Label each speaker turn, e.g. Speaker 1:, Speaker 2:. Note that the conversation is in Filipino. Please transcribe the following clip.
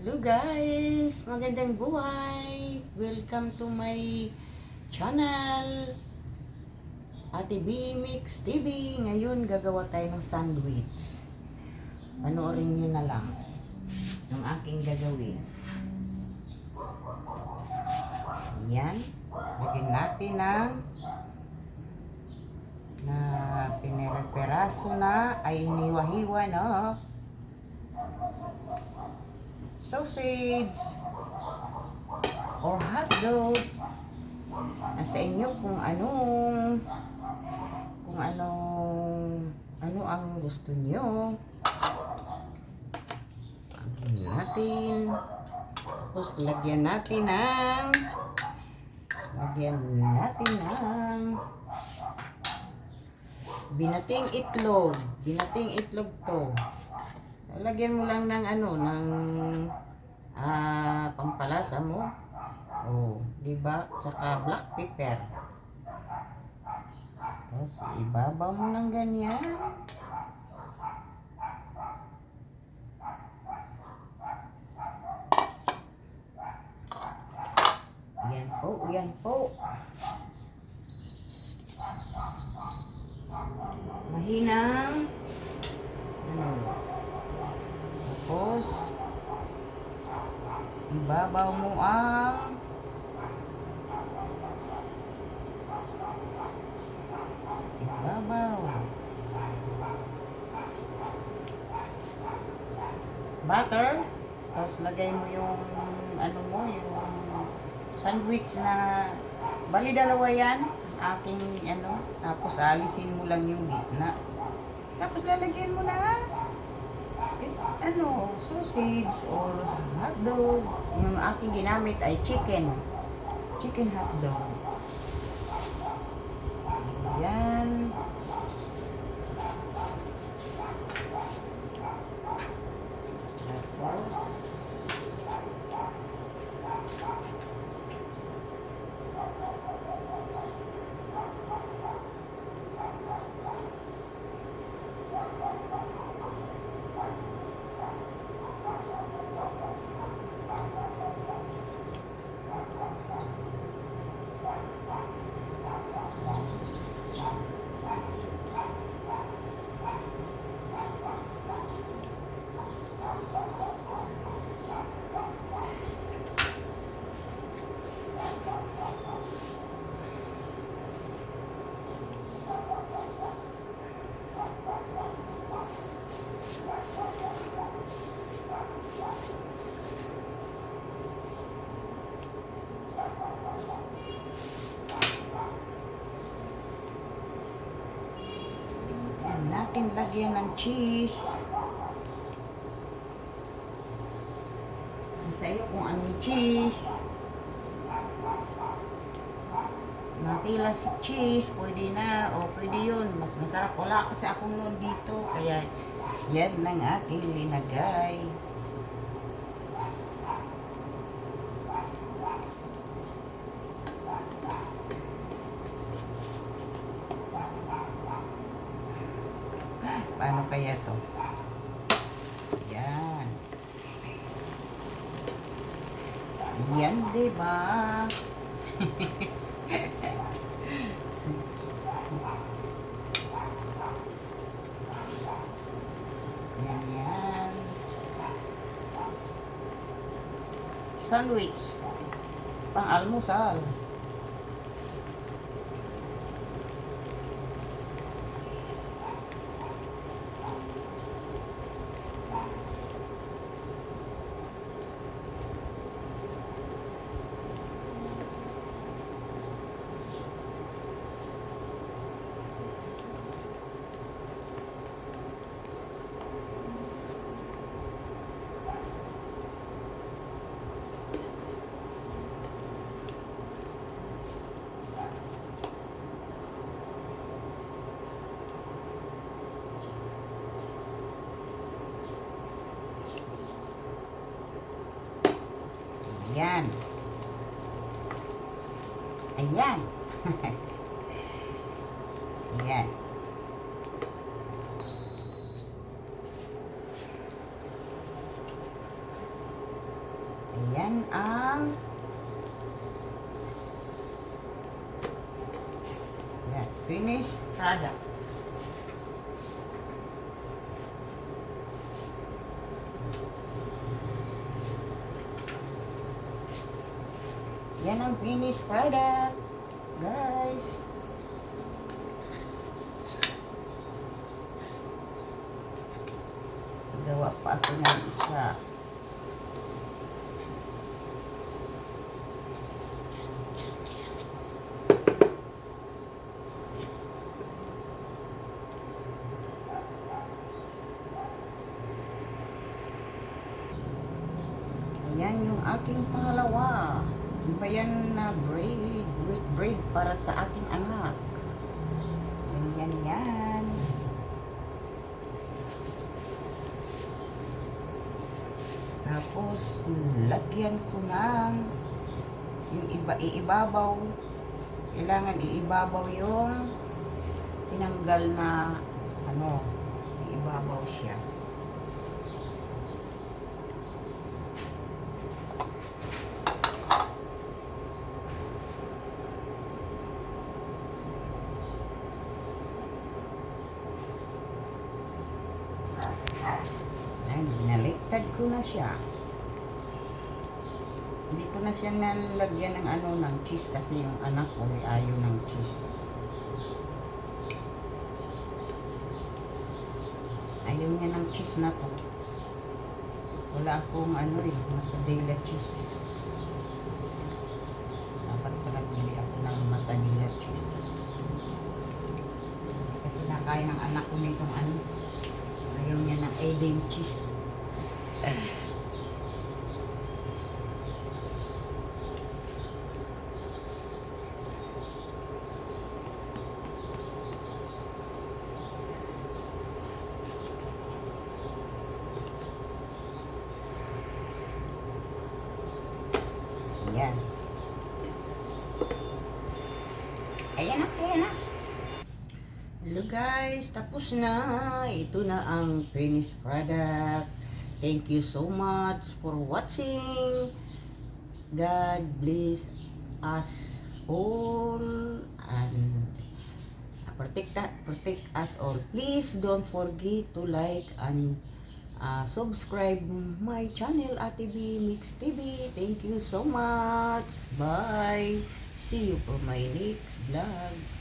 Speaker 1: Hello guys! Magandang buhay! Welcome to my channel Ate B Mix TV. Ngayon gagawa tayo ng sandwich. Panoorin nyo na lang ng aking gagawin. Yan. Lagyan natin ng na piniraperaso na ay hiniwa-hiwa na sausage or hotdog. Nasa inyo kung ano ang gusto nyo. Lagyan natin. Tapos lagyan natin ng binating itlog. Binating itlog to. Lagyan mo lang ng pampalasa mo. Oh, di ba? Tsaka black pepper. Tapos ibabaw mo ng ganyan. Yan po. Mahinang tapos ibabaw mo ang butter. Tapos lagay mo yung yung sandwich na bali dalawa yan aking tapos alisin mo lang yung gitna. Tapos lalagyan mo na sausage or hotdog. Yung aking ginamit ay chicken hotdog. Yan. Tapos natin lagyan ng cheese. Sa iyo kung anong cheese. Natila si cheese, pwede na o pwede yun. Mas masarap. Wala kasi akong noon dito. Kaya yan lang aking linagay. Paano kaya to? Yan. Yan, diba? Yan. Sandwich. Pang-almusal. Ayan. Ayan. Ayan. Yan ang finished product. Yan ang finished product, guys. Gawa pa ako ng isa. Ayan yung aking pangalawa. Iba yan na braid, with braid para sa aking anak. Yan. Tapos, lagyan ko ng yung iibabaw. Kailangan iibabaw yung tinanggal na iibabaw siya. Ayan, binaliktad ko na siya. Hindi ko na siya nalagyan ng ng cheese kasi yung anak ko ay ayaw ng cheese. Ayaw niya ng cheese na to. Wala akong matadela cheese. Dapat pala bili ako ng matadela cheese. Kasi nakaya ng anak ko nitong ayaw niya ng Edam cheese. Ayan. Ayan na. Hello guys, tapos na. Ito na ang finished product. Thank you so much for watching. God bless us all and protect us all. Please don't forget to like and subscribe my channel Ate B Mix TV. Thank you so much. Bye. See you for my next vlog.